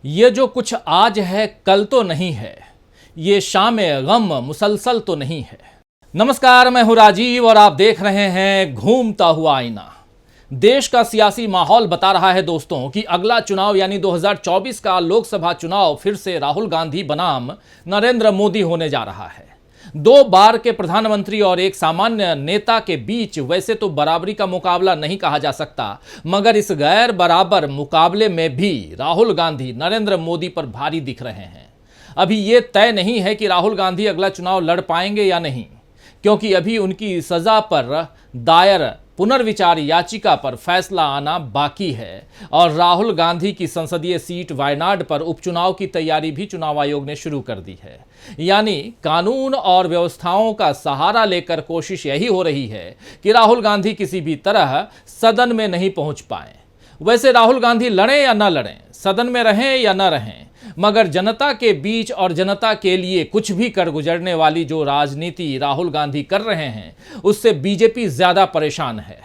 ये जो कुछ आज है कल तो नहीं है, ये शाम गम मुसलसल तो नहीं है। नमस्कार, मैं हूं राजीव और आप देख रहे हैं घूमता हुआ आईना। देश का सियासी माहौल बता रहा है दोस्तों कि अगला चुनाव यानी 2024 का लोकसभा चुनाव फिर से राहुल गांधी बनाम नरेंद्र मोदी होने जा रहा है। 2 बार के प्रधानमंत्री और एक सामान्य नेता के बीच वैसे तो बराबरी का मुकाबला नहीं कहा जा सकता, मगर इस गैर बराबर मुकाबले में भी राहुल गांधी नरेंद्र मोदी पर भारी दिख रहे हैं। अभी ये तय नहीं है कि राहुल गांधी अगला चुनाव लड़ पाएंगे या नहीं, क्योंकि अभी उनकी सजा पर दायर पुनर्विचार याचिका पर फैसला आना बाकी है और राहुल गांधी की संसदीय सीट वायनाड पर उपचुनाव की तैयारी भी चुनाव आयोग ने शुरू कर दी है। यानी कानून और व्यवस्थाओं का सहारा लेकर कोशिश यही हो रही है कि राहुल गांधी किसी भी तरह सदन में नहीं पहुंच पाए। वैसे राहुल गांधी लड़ें या न लड़ें, सदन में रहें या न रहें, मगर जनता के बीच और जनता के लिए कुछ भी कर गुजरने वाली जो राजनीति राहुल गांधी कर रहे हैं उससे बीजेपी ज्यादा परेशान है।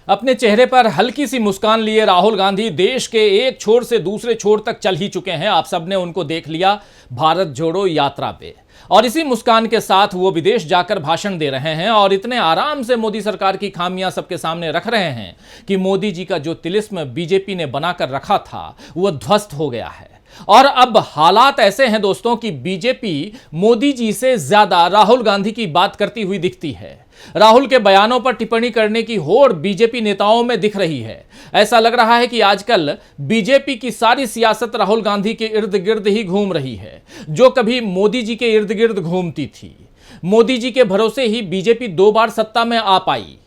अपने चेहरे पर हल्की सी मुस्कान लिए राहुल गांधी देश के एक छोर से दूसरे छोर तक चल ही चुके हैं। आप सबने उनको देख लिया भारत जोड़ो यात्रा पे, और इसी मुस्कान के साथ वो विदेश जाकर भाषण दे रहे हैं और इतने आराम से मोदी सरकार की खामियां सबके सामने रख रहे हैं कि मोदी जी का जो तिलिस्म बीजेपी ने बनाकर रखा था वो ध्वस्त हो गया है। और अब हालात ऐसे हैं दोस्तों कि बीजेपी मोदी जी से ज्यादा राहुल गांधी की बात करती हुई दिखती है। राहुल के बयानों पर टिप्पणी करने की होड़ बीजेपी नेताओं में दिख रही है। ऐसा लग रहा है कि आजकल बीजेपी की सारी सियासत राहुल गांधी के इर्द गिर्द ही घूम रही है, जो कभी मोदी जी के इर्द गिर्द घूमती थी। मोदी जी के भरोसे ही बीजेपी 2 बार सत्ता में आ पाई,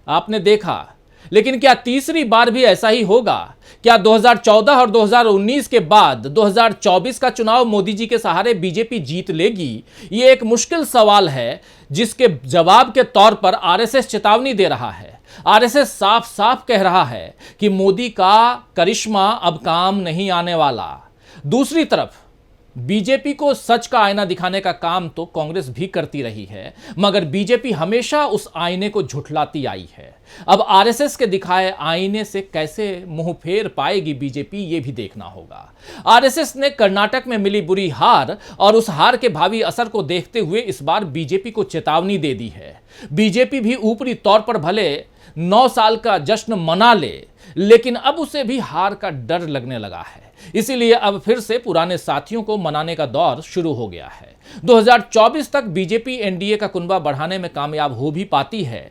आपने देखा। लेकिन क्या तीसरी बार भी ऐसा ही होगा? क्या 2014 और 2019 के बाद 2024 का चुनाव मोदी जी के सहारे बीजेपी जीत लेगी? ये एक मुश्किल सवाल है जिसके जवाब के तौर पर आरएसएस चेतावनी दे रहा है। आरएसएस साफ साफ कह रहा है कि मोदी का करिश्मा अब काम नहीं आने वाला। दूसरी तरफ बीजेपी को सच का आईना दिखाने का काम तो कांग्रेस भी करती रही है, मगर बीजेपी हमेशा उस आईने को झुठलाती आई है। अब आरएसएस के दिखाए आईने से कैसे मुंह फेर पाएगी बीजेपी, ये भी देखना होगा। आरएसएस ने कर्नाटक में मिली बुरी हार और उस हार के भावी असर को देखते हुए इस बार बीजेपी को चेतावनी दे दी है। बीजेपी भी ऊपरी तौर पर भले 9 साल का जश्न मना ले, लेकिन अब उसे भी हार का डर लगने लगा है। इसीलिए अब फिर से पुराने साथियों को मनाने का दौर शुरू हो गया है। 2024 तक बीजेपी एनडीए का कुनबा बढ़ाने में कामयाब हो भी पाती है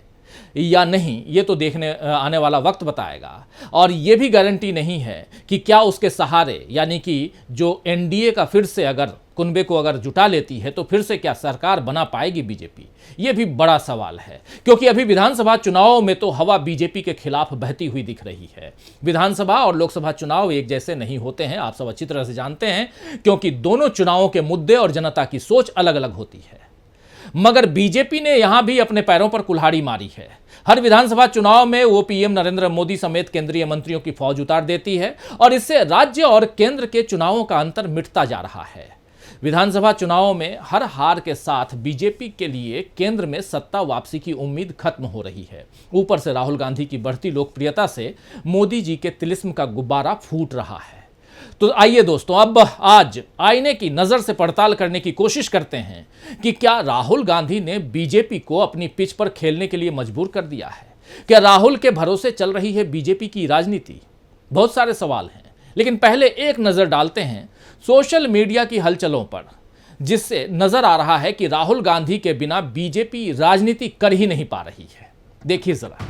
या नहीं, ये तो देखने आने वाला वक्त बताएगा। और ये भी गारंटी नहीं है कि क्या उसके सहारे यानी कि जो एनडीए का फिर से अगर कुनबे को अगर जुटा लेती है तो फिर से क्या सरकार बना पाएगी बीजेपी? ये भी बड़ा सवाल है, क्योंकि अभी विधानसभा चुनाव में तो हवा बीजेपी के खिलाफ बहती हुई दिख रही है। विधानसभा और लोकसभा चुनाव एक जैसे नहीं होते हैं, आप सब अच्छी तरह से जानते हैं, क्योंकि दोनों चुनावों के मुद्दे और जनता की सोच अलग अलग होती है। मगर बीजेपी ने यहां भी अपने पैरों पर कुल्हाड़ी मारी है। हर विधानसभा चुनाव में वो पीएम नरेंद्र मोदी समेत केंद्रीय मंत्रियों की फौज उतार देती है और इससे राज्य और केंद्र के चुनावों का अंतर मिटता जा रहा है। विधानसभा चुनावों में हर हार के साथ बीजेपी के लिए केंद्र में सत्ता वापसी की उम्मीद खत्म हो रही है। ऊपर से राहुल गांधी की बढ़ती लोकप्रियता से मोदी जी के तिलिस्म का गुब्बारा फूट रहा है। तो आइए दोस्तों, अब आज आईने की नजर से पड़ताल करने की कोशिश करते हैं कि क्या राहुल गांधी ने बीजेपी को अपनी पिच पर खेलने के लिए मजबूर कर दिया है? क्या राहुल के भरोसे चल रही है बीजेपी की राजनीति? बहुत सारे सवाल हैं, लेकिन पहले एक नजर डालते हैं सोशल मीडिया की हलचलों पर, जिससे नजर आ रहा है कि राहुल गांधी के बिना बीजेपी राजनीति कर ही नहीं पा रही है। देखिए जरा।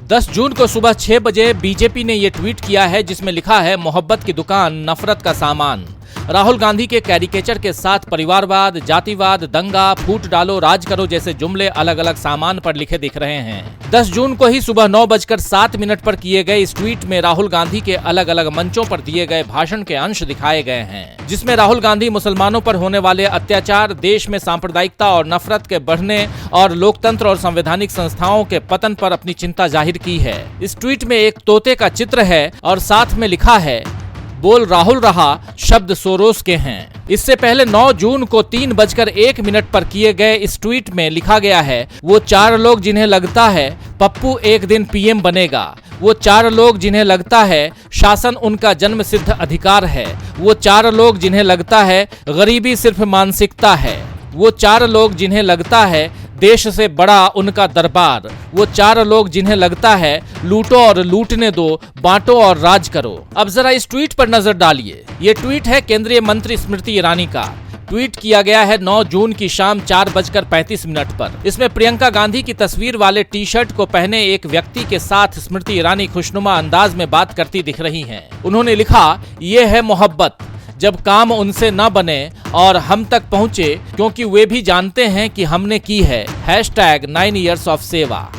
10 जून को सुबह 6 बजे बीजेपी ने यह ट्वीट किया है, जिसमें लिखा है, मोहब्बत की दुकान, नफरत का सामान। राहुल गांधी के कैरिकेचर के साथ परिवारवाद, जातिवाद, दंगा, फूट डालो, राज करो जैसे जुमले अलग अलग सामान पर लिखे दिख रहे हैं। 10 जून को ही सुबह 9:07 पर किए गए इस ट्वीट में राहुल गांधी के अलग अलग मंचों पर दिए गए भाषण के अंश दिखाए गए हैं, जिसमें राहुल गांधी मुसलमानों पर होने वाले अत्याचार, देश में सांप्रदायिकता और नफरत के बढ़ने और लोकतंत्र और संवैधानिक संस्थाओं के पतन पर अपनी चिंता जाहिर की है। इस ट्वीट में एक तोते का चित्र है और साथ में लिखा है, बोल राहुल रहा, शब्द सोरोस के हैं। इससे पहले 9 जून को 3:01 पर किए गए इस ट्वीट में लिखा गया है, वो 4 लोग जिन्हें लगता है पप्पू एक दिन पीएम बनेगा, वो 4 लोग जिन्हें लगता है शासन उनका जन्म सिद्ध अधिकार है, वो 4 लोग जिन्हें लगता है गरीबी सिर्फ मानसिकता है, वो 4 लोग जिन्हें लगता है देश से बड़ा उनका दरबार, वो 4 लोग जिन्हें लगता है लूटो और लूटने दो, बांटो और राज करो। अब जरा इस ट्वीट पर नजर डालिए। ये ट्वीट है केंद्रीय मंत्री स्मृति ईरानी का। ट्वीट किया गया है 9 जून की शाम 4:35 पर। इसमें प्रियंका गांधी की तस्वीर वाले टी शर्ट को पहने एक व्यक्ति के साथ स्मृति ईरानी खुशनुमा अंदाज में बात करती दिख रही हैं। उन्होंने लिखा, ये है मोहब्बत, जब काम उनसे न बने और हम तक पहुंचे, क्योंकि वे भी जानते हैं कि हमने की है #9 years of सेवा।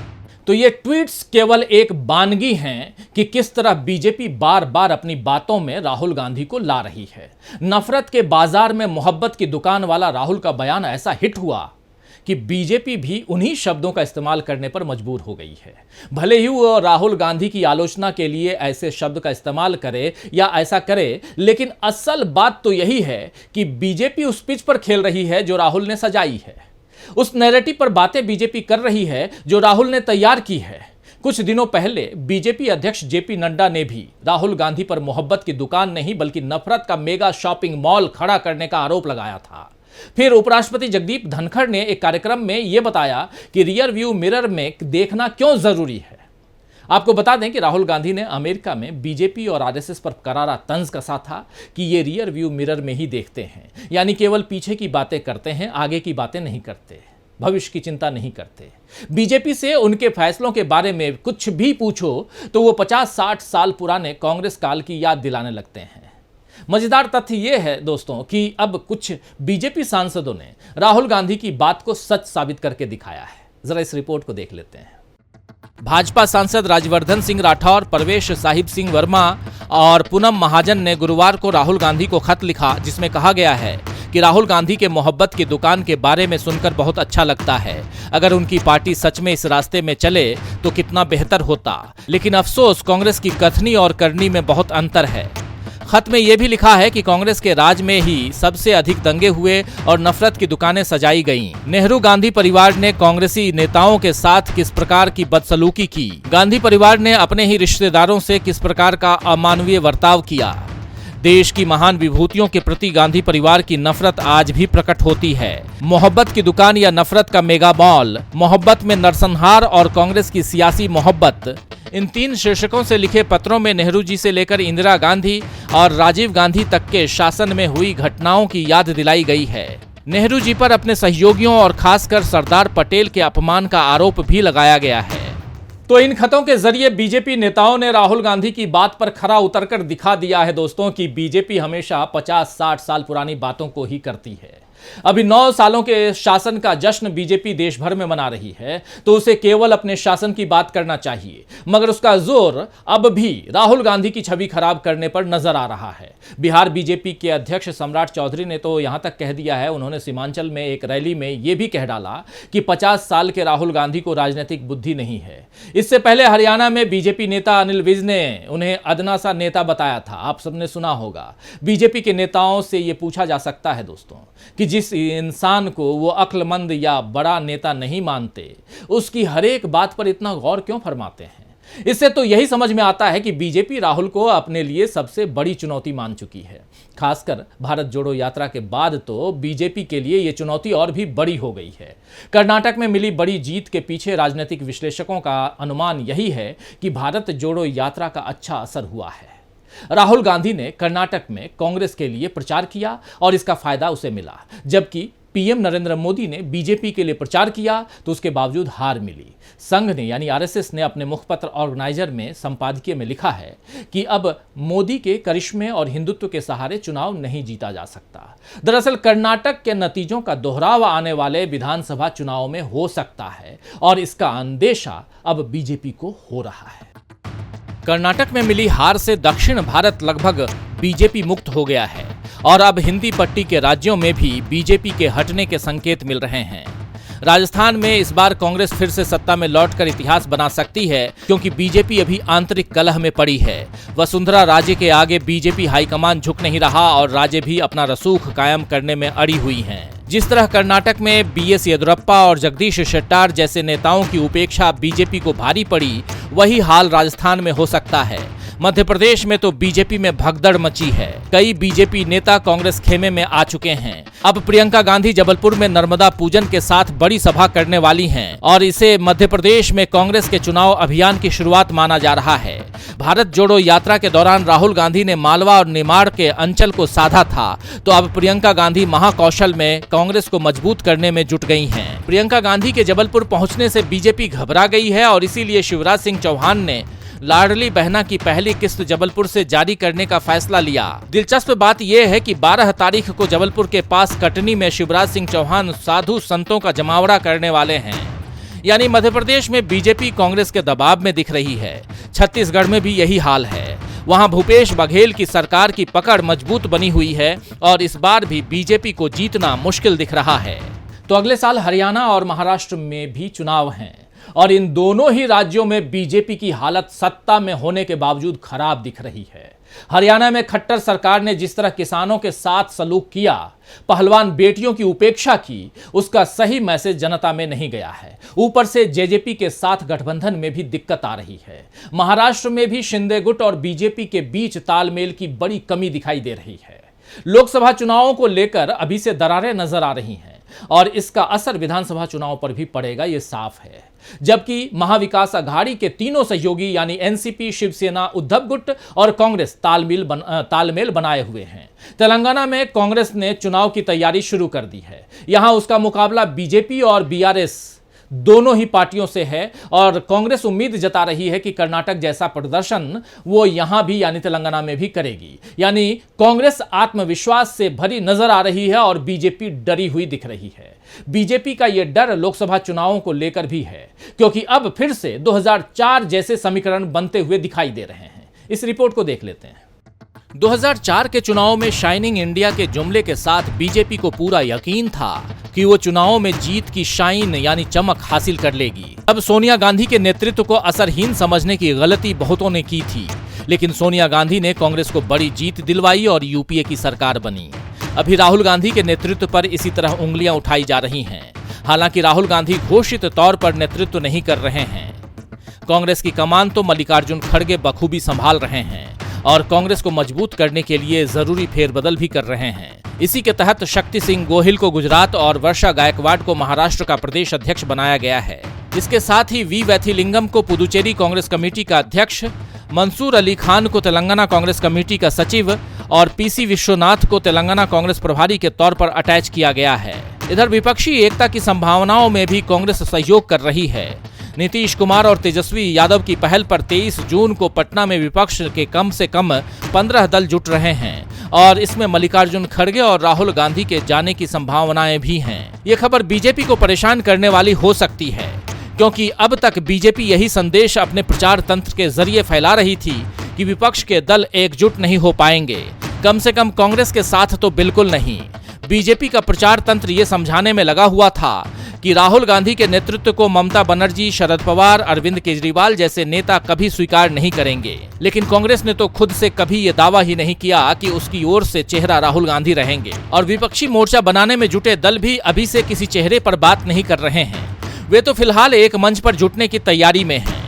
तो ये ट्वीट्स केवल एक बानगी हैं कि किस तरह बीजेपी बार बार अपनी बातों में राहुल गांधी को ला रही है। नफरत के बाजार में मोहब्बत की दुकान वाला राहुल का बयान ऐसा हिट हुआ कि बीजेपी भी उन्हीं शब्दों का इस्तेमाल करने पर मजबूर हो गई है। भले ही वो राहुल गांधी की आलोचना के लिए ऐसे शब्द का इस्तेमाल करे या ऐसा करे, लेकिन असल बात तो यही है कि बीजेपी उस पिच पर खेल रही है जो राहुल ने सजाई है। उस नैरेटिव पर बातें बीजेपी कर रही है जो राहुल ने तैयार की है। कुछ दिनों पहले बीजेपी अध्यक्ष जेपी नड्डा ने भी राहुल गांधी पर मोहब्बत की दुकान नहीं बल्कि नफरत का मेगा शॉपिंग मॉल खड़ा करने का आरोप लगाया था। फिर उपराष्ट्रपति जगदीप धनखड़ ने एक कार्यक्रम में यह बताया कि रियर व्यू मिरर में देखना क्यों जरूरी है। आपको बता दें कि राहुल गांधी ने अमेरिका में बीजेपी और आरएसएस पर करारा तंज कसा था कि ये रियर व्यू मिरर में ही देखते हैं, यानी केवल पीछे की बातें करते हैं, आगे की बातें नहीं करते, भविष्य की चिंता नहीं करते। बीजेपी से उनके फैसलों के बारे में कुछ भी पूछो तो वो 50-60 साल पुराने कांग्रेस काल की याद दिलाने लगते हैं। मजेदार तथ्य यह है दोस्तों कि अब कुछ बीजेपी सांसदों ने राहुल गांधी की बात को सच साबित करके दिखाया है। जरा इस रिपोर्ट को देख लेते हैं। भाजपा सांसद राजवर्धन सिंह राठौर, परवेश साहिब सिंह वर्मा और पूनम महाजन ने गुरुवार को राहुल गांधी को खत लिखा, जिसमें कहा गया है कि राहुल गांधी के मोहब्बत की दुकान के बारे में सुनकर बहुत अच्छा लगता है। अगर उनकी पार्टी सच में इस रास्ते में चले तो कितना बेहतर होता, लेकिन अफसोस कांग्रेस की कथनी और करनी में बहुत अंतर है। खत में यह भी लिखा है कि कांग्रेस के राज में ही सबसे अधिक दंगे हुए और नफरत की दुकानें सजाई गईं। नेहरू गांधी परिवार ने कांग्रेसी नेताओं के साथ किस प्रकार की बदसलूकी की, गांधी परिवार ने अपने ही रिश्तेदारों से किस प्रकार का अमानवीय बर्ताव किया। देश की महान विभूतियों के प्रति गांधी परिवार की नफरत आज भी प्रकट होती है। मोहब्बत की दुकान या नफरत का मेगा मॉल, मोहब्बत में नरसंहार और कांग्रेस की सियासी मोहब्बत, इन 3 शीर्षकों से लिखे पत्रों में नेहरू जी से लेकर इंदिरा गांधी और राजीव गांधी तक के शासन में हुई घटनाओं की याद दिलाई गई है। नेहरू जी पर अपने सहयोगियों और खासकर सरदार पटेल के अपमान का आरोप भी लगाया गया है। तो इन खतों के जरिए बीजेपी नेताओं ने राहुल गांधी की बात पर खरा उतरकर दिखा दिया है दोस्तों कि बीजेपी हमेशा 50-60 साल पुरानी बातों को ही करती है। अभी 9 सालों के शासन का जश्न बीजेपी देश भर में मना रही है, तो उसे केवल अपने शासन की बात करना चाहिए, मगर उसका जोर अब भी राहुल गांधी की छवि खराब करने पर नजर आ रहा है। बिहार बीजेपी के अध्यक्ष सम्राट चौधरी ने तो यहां तक कह दिया है, उन्होंने सीमांचल में एक रैली में यह भी कह डाला कि 50 साल के राहुल गांधी को राजनीतिक बुद्धि नहीं है। इससे पहले हरियाणा में बीजेपी नेता अनिल विज ने उन्हें अदना सा नेता बताया था। आप सबने सुना होगा। बीजेपी के नेताओं से यह पूछा जा सकता है दोस्तों कि जिस इंसान को वो अक्लमंद या बड़ा नेता नहीं मानते, उसकी हर एक बात पर इतना गौर क्यों फरमाते हैं। इससे तो यही समझ में आता है कि बीजेपी राहुल को अपने लिए सबसे बड़ी चुनौती मान चुकी है। खासकर भारत जोड़ो यात्रा के बाद तो बीजेपी के लिए यह चुनौती और भी बड़ी हो गई है। कर्नाटक में मिली बड़ी जीत के पीछे राजनीतिक विश्लेषकों का अनुमान यही है कि भारत जोड़ो यात्रा का अच्छा असर हुआ है। राहुल गांधी ने कर्नाटक में कांग्रेस के लिए प्रचार किया और इसका फायदा उसे मिला, जबकि पीएम नरेंद्र मोदी ने बीजेपी के लिए प्रचार किया तो उसके बावजूद हार मिली। संघ ने यानी आरएसएस ने अपने मुखपत्र ऑर्गेनाइजर में संपादकीय में लिखा है कि अब मोदी के करिश्मे और हिंदुत्व के सहारे चुनाव नहीं जीता जा सकता। दरअसल कर्नाटक के नतीजों का दोहराव आने वाले विधानसभा चुनाव में हो सकता है और इसका अंदेशा अब बीजेपी को हो रहा है। कर्नाटक में मिली हार से दक्षिण भारत लगभग बीजेपी मुक्त हो गया है और अब हिंदी पट्टी के राज्यों में भी बीजेपी के हटने के संकेत मिल रहे हैं। राजस्थान में इस बार कांग्रेस फिर से सत्ता में लौटकर इतिहास बना सकती है, क्योंकि बीजेपी अभी आंतरिक कलह में पड़ी है। वसुंधरा राजे के आगे बीजेपी हाईकमान झुक नहीं रहा और राजे भी अपना रसूख कायम करने में अड़ी हुई हैं। जिस तरह कर्नाटक में बीएस येदियुरप्पा और जगदीश शेट्टार जैसे नेताओं की उपेक्षा बीजेपी को भारी पड़ी, वही हाल राजस्थान में हो सकता है। मध्य प्रदेश में तो बीजेपी में भगदड़ मची है। कई बीजेपी नेता कांग्रेस खेमे में आ चुके हैं। अब प्रियंका गांधी जबलपुर में नर्मदा पूजन के साथ बड़ी सभा करने वाली हैं और इसे मध्य प्रदेश में कांग्रेस के चुनाव अभियान की शुरुआत माना जा रहा है। भारत जोड़ो यात्रा के दौरान राहुल गांधी ने मालवा और निमाड़ के अंचल को साधा था, तो अब प्रियंका गांधी महाकौशल में कांग्रेस को मजबूत करने में जुट गई हैं। प्रियंका गांधी के जबलपुर पहुंचने से बीजेपी घबरा गई है और इसीलिए शिवराज सिंह चौहान ने लाडली बहना की पहली किस्त जबलपुर से जारी करने का फैसला लिया। दिलचस्प बात यह है कि 12 तारीख को जबलपुर के पास कटनी में शिवराज सिंह चौहान साधु संतों का जमावड़ा करने वाले हैं। यानी मध्य प्रदेश में बीजेपी कांग्रेस के दबाव में दिख रही है। छत्तीसगढ़ में भी यही हाल है। वहां भूपेश बघेल की सरकार की पकड़ मजबूत बनी हुई है और इस बार भी बीजेपी को जीतना मुश्किल दिख रहा है। तो अगले साल हरियाणा और महाराष्ट्र में भी चुनाव हैं और इन दोनों ही राज्यों में बीजेपी की हालत सत्ता में होने के बावजूद खराब दिख रही है। हरियाणा में खट्टर सरकार ने जिस तरह किसानों के साथ सलूक किया, पहलवान बेटियों की उपेक्षा की, उसका सही मैसेज जनता में नहीं गया है। ऊपर से जेजेपी के साथ गठबंधन में भी दिक्कत आ रही है। महाराष्ट्र में भी शिंदे गुट और बीजेपी के बीच तालमेल की बड़ी कमी दिखाई दे रही है। लोकसभा चुनावों को लेकर अभी से दरारें नजर आ रही हैं और इसका असर विधानसभा चुनाव पर भी पड़ेगा, ये साफ है। जबकि महाविकास अघाड़ी के तीनों सहयोगी यानी एनसीपी, शिवसेना, उद्धव गुट और कांग्रेस तालमेल बनाए हुए हैं। तेलंगाना में कांग्रेस ने चुनाव की तैयारी शुरू कर दी है। यहां उसका मुकाबला बीजेपी और बीआरएस दोनों ही पार्टियों से है और कांग्रेस उम्मीद जता रही है कि कर्नाटक जैसा प्रदर्शन वो यहां भी यानी तेलंगाना में भी करेगी। यानी कांग्रेस आत्मविश्वास से भरी नजर आ रही है और बीजेपी डरी हुई दिख रही है। बीजेपी का यह डर लोकसभा चुनावों को लेकर भी है, क्योंकि अब फिर से 2004 जैसे समीकरण बनते हुए दिखाई दे रहे हैं। इस रिपोर्ट को देख लेते हैं। 2004 के चुनाव में शाइनिंग इंडिया के जुमले के साथ बीजेपी को पूरा यकीन था कि वो चुनावों में जीत की शाइन यानी चमक हासिल कर लेगी। अब सोनिया गांधी के नेतृत्व को असरहीन समझने की गलती बहुतों ने की थी, लेकिन सोनिया गांधी ने कांग्रेस को बड़ी जीत दिलवाई और यूपीए की सरकार बनी। अभी राहुल गांधी के नेतृत्व पर इसी तरह उंगलियां उठाई जा रही हैं। हालांकि राहुल गांधी घोषित तौर पर नेतृत्व नहीं कर रहे हैं। कांग्रेस की कमान तो मल्लिकार्जुन खड़गे बखूबी संभाल रहे हैं और कांग्रेस को मजबूत करने के लिए जरूरी फेरबदल भी कर रहे हैं। इसी के तहत शक्ति सिंह गोहिल को गुजरात और वर्षा गायकवाड़ को महाराष्ट्र का प्रदेश अध्यक्ष बनाया गया है। इसके साथ ही वी वैथिलिंगम को पुदुचेरी कांग्रेस कमेटी का अध्यक्ष, मंसूर अली खान को तेलंगाना कांग्रेस कमेटी का सचिव और पीसी विश्वनाथ को तेलंगाना कांग्रेस प्रभारी के तौर पर अटैच किया गया है। इधर विपक्षी एकता की संभावनाओं में भी कांग्रेस सहयोग कर रही है। नीतीश कुमार और तेजस्वी यादव की पहल पर 23 जून को पटना में विपक्ष के कम से कम 15 दल जुट रहे हैं और इसमें मल्लिकार्जुन खड़गे और राहुल गांधी के जाने की संभावनाएं भी हैं। ये खबर बीजेपी को परेशान करने वाली हो सकती है, क्योंकि अब तक बीजेपी यही संदेश अपने प्रचार तंत्र के जरिए फैला रही थी कि विपक्ष के दल एकजुट नहीं हो पाएंगे, कम से कम कांग्रेस के साथ तो बिल्कुल नहीं। बीजेपी का प्रचार तंत्र ये समझाने में लगा हुआ था कि राहुल गांधी के नेतृत्व को ममता बनर्जी, शरद पवार, अरविंद केजरीवाल जैसे नेता कभी स्वीकार नहीं करेंगे। लेकिन कांग्रेस ने तो खुद से कभी ये दावा ही नहीं किया कि उसकी ओर से चेहरा राहुल गांधी रहेंगे और विपक्षी मोर्चा बनाने में जुटे दल भी अभी से किसी चेहरे पर बात नहीं कर रहे हैं। वे तो फिलहाल एक मंच पर जुटने की तैयारी में हैं।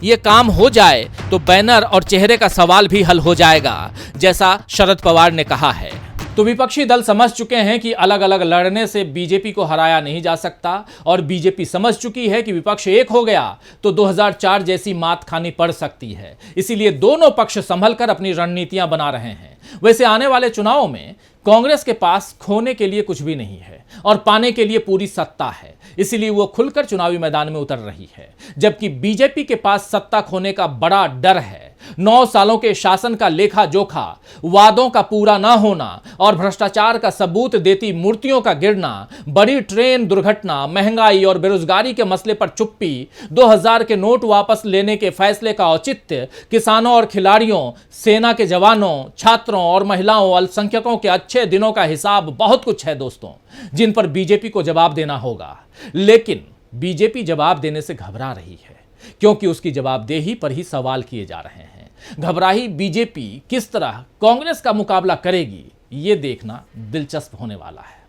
ये काम हो जाए तो बैनर और चेहरे का सवाल भी हल हो जाएगा, जैसा शरद पवार ने कहा है। तो विपक्षी दल समझ चुके हैं कि अलग अलग लड़ने से बीजेपी को हराया नहीं जा सकता और बीजेपी समझ चुकी है कि विपक्ष एक हो गया तो 2004 जैसी मात खानी पड़ सकती है। इसीलिए दोनों पक्ष संभलकर अपनी रणनीतियां बना रहे हैं। वैसे आने वाले चुनावों में कांग्रेस के पास खोने के लिए कुछ भी नहीं है और पाने के लिए पूरी सत्ता है, इसीलिए वो खुलकर चुनावी मैदान में उतर रही है। जबकि बीजेपी के पास सत्ता खोने का बड़ा डर है। 9 सालों के शासन का लेखा जोखा, वादों का पूरा ना होना और भ्रष्टाचार का सबूत देती मूर्तियों का गिरना, बड़ी ट्रेन दुर्घटना, महंगाई और बेरोजगारी के मसले पर चुप्पी, 2000 के नोट वापस लेने के फैसले का औचित्य, किसानों और खिलाड़ियों, सेना के जवानों, छात्रों और महिलाओं, अल्पसंख्यकों के अच्छे दिनों का हिसाब, बहुत कुछ है दोस्तों, जिन पर बीजेपी को जवाब देना होगा। लेकिन बीजेपी जवाब देने से घबरा रही है, क्योंकि उसकी जवाबदेही पर ही सवाल किए जा रहे हैं। घबराई बीजेपी किस तरह कांग्रेस का मुकाबला करेगी, ये देखना दिलचस्प होने वाला है।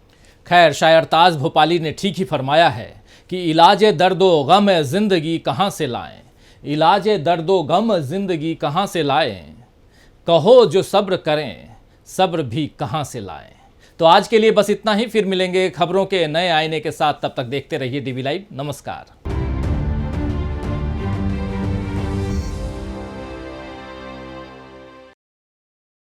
खैर, शायर ताज भोपाली ने ठीक ही फरमाया है कि इलाजे दर्दो गम जिंदगी कहां से लाएं, इलाजे दर्दो गम जिंदगी कहाँ से लाएं, कहो जो सब्र करें सब्र भी कहाँ से लाएं। तो आज के लिए बस इतना ही, फिर मिलेंगे खबरों के नए आईने के साथ। तब तक देखते रहिए डीवी लाइव। नमस्कार।